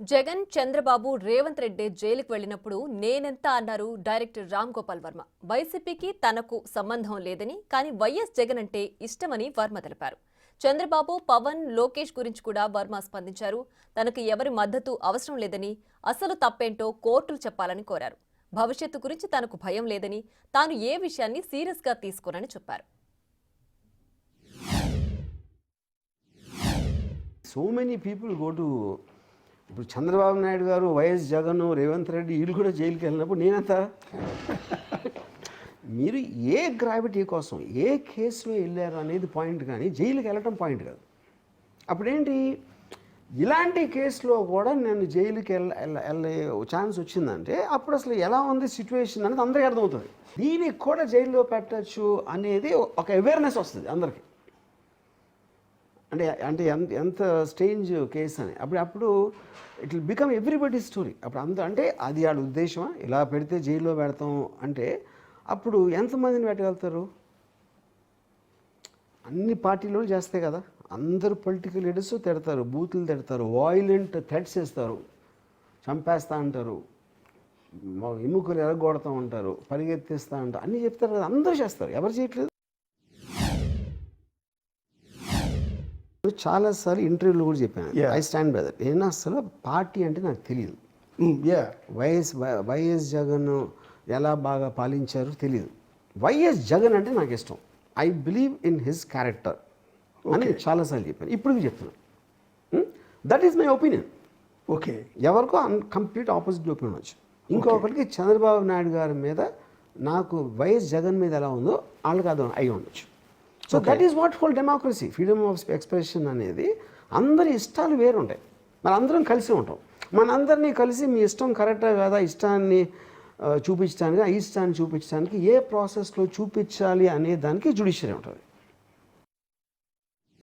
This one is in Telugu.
జగన్, చంద్రబాబు, రేవంత్ రెడ్డి జైలుకు వెళ్లినప్పుడు నేనెంత అన్నారు డైరెక్టర్ రామ్ గోపాల్ వర్మ. వైసీపీకి తనకు సంబంధం లేదని, కానీ వైఎస్ జగన్ అంటే ఇష్టమని వర్మ తెలిపారు. చంద్రబాబు, పవన్, లోకేష్ గురించి కూడా వర్మ స్పందించారు. తనకు ఎవరి మద్దతు అవసరం లేదని, అసలు తప్పేంటో కోర్టులు చెప్పాలని కోరారు. భవిష్యత్తు గురించి తనకు భయం లేదని, తాను ఏ విషయాన్ని సీరియస్ గా తీసుకోనని చెప్పారు. So many people go to ఇప్పుడు చంద్రబాబు నాయుడు గారు, వైఎస్ జగన్, రేవంత్ రెడ్డి వీళ్ళు కూడా జైలుకి వెళ్ళినప్పుడు నేనంత మీరు ఏ గ్రావిటీ కోసం ఏ కేసులో వెళ్ళారు అనేది పాయింట్, కానీ జైలుకి వెళ్ళటం పాయింట్ కాదు. అప్పుడేంటి, ఇలాంటి కేసులో కూడా నేను జైలుకి వెళ్ళే ఛాన్స్ వచ్చిందంటే అప్పుడు అసలు ఎలా ఉంది సిచ్యువేషన్ అనేది అందరికీ అర్థమవుతుంది. దీనికి కూడా జైల్లో పెట్టచ్చు అనేది ఒక అవేర్నెస్ వస్తుంది అందరికీ. అంటే ఎంత స్ట్రేంజ్ కేసు అని అప్పుడు it will become everybody story. అప్పుడు అంటే అది వాళ్ళ ఉద్దేశమా, ఇలా పెడితే జైల్లో పెడతాం అంటే అప్పుడు ఎంతమందిని పెట్టగలుగుతారు? అన్ని పార్టీలు చేస్తాయి కదా, అందరూ పొలిటికల్ లీడర్స్ తిడతారు, బూతులు తిడతారు, వాయిలెంట్ థ్రెట్స్ ఇస్తారు, చంపేస్తా అంటారు, ఎముకలు ఎరగొడతా ఉంటారు, పరిగెత్తిస్తూ ఉంటారు, అన్నీ చెప్తారు కదా, అందరూ చేస్తారు. ఎవరు చేయట్లేదు? చాలాసార్లు ఇంటర్వ్యూలో కూడా చెప్పాను, ఐ స్టాండ్ బై దట్. నేను అసలు పార్టీ అంటే నాకు తెలియదు. వైఎస్ జగన్ ఎలా బాగా పాలించారో తెలియదు. వైఎస్ జగన్ అంటే నాకు ఇష్టం. I believe in his character అని చాలాసార్లు చెప్పాను, ఇప్పుడు చెప్తున్నాను. That is my opinion. Okay, ఎవరికో కంప్లీట్ ఆపోజిట్ ఒపీనియన్ వచ్చు. ఇంకొకరికి చంద్రబాబు నాయుడు గారి మీద నాకు వైఎస్ జగన్ మీద ఎలా ఉందో వాళ్ళకి అది అయి ఉండొచ్చు. So that is what whole democracy. Freedom of expression అనేది అందరి ఇష్టాలు వేరుంటాయి, మన అందరం కలిసి ఉంటాం. మనందరినీ కలిసి మీ ఇష్టం కరెక్టా కాదా, ఇష్టాన్ని చూపించడానికి, ఆ ఇష్టాన్ని చూపించడానికి ఏ ప్రాసెస్లో చూపించాలి అనే దానికి జ్యుడిషియరీ ఉంటుంది.